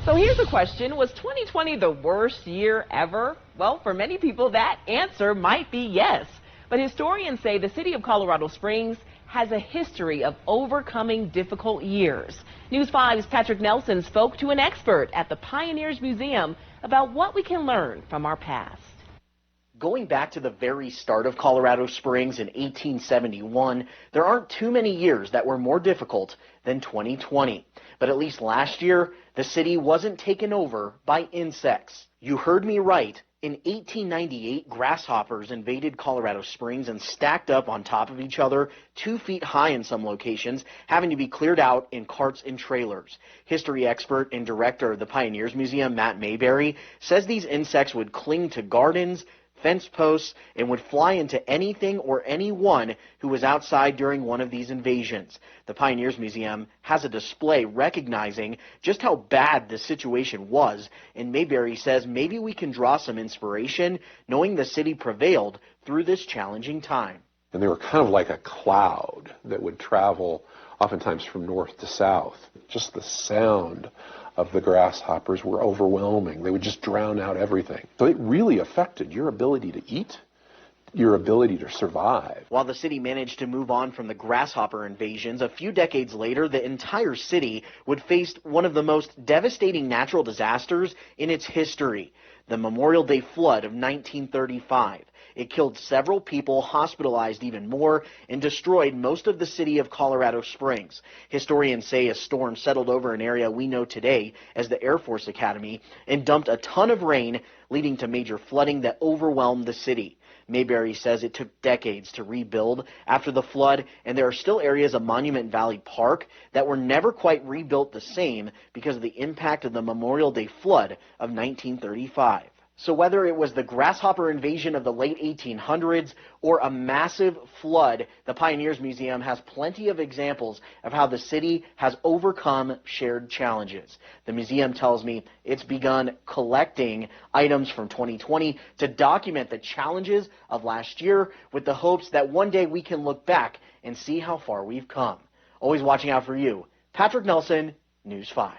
So here's a question. Was 2020 the worst year ever? Well, for many people, that answer might be yes. But historians say the city of Colorado Springs has a history of overcoming difficult years. News 5's Patrick Nelson spoke to an expert at the Pioneers Museum about what we can learn from our past. Going back to the very start of Colorado Springs in 1871, there aren't too many years that were more difficult than 2020. But at least last year, the city wasn't taken over by insects. You heard me right. In 1898, grasshoppers invaded Colorado Springs and stacked up on top of each other, 2 feet high in some locations, having to be cleared out in carts and trailers. History expert and director of the Pioneers Museum, Matt Mayberry, says these insects would cling to gardens, fence posts, and would fly into anything or anyone who was outside during one of these invasions. The Pioneers Museum has a display recognizing just how bad the situation was, and Mayberry says maybe we can draw some inspiration knowing the city prevailed through this challenging time. And they were kind of like a cloud that would travel oftentimes from north to south. Just the sound of the grasshoppers were overwhelming. They would just drown out everything. So it really affected your ability to eat, your ability to survive. While the city managed to move on from the grasshopper invasions, a few decades later, the entire city would face one of the most devastating natural disasters in its history, the Memorial Day flood of 1935. It killed several people, hospitalized even more, and destroyed most of the city of Colorado Springs. Historians say a storm settled over an area we know today as the Air Force Academy and dumped a ton of rain, leading to major flooding that overwhelmed the city. Mayberry says it took decades to rebuild after the flood, and there are still areas of Monument Valley Park that were never quite rebuilt the same because of the impact of the Memorial Day flood of 1935. So whether it was the grasshopper invasion of the late 1800s or a massive flood, the Pioneers Museum has plenty of examples of how the city has overcome shared challenges. The museum tells me it's begun collecting items from 2020 to document the challenges of last year with the hopes that one day we can look back and see how far we've come. Always watching out for you. Patrick Nelson, News 5.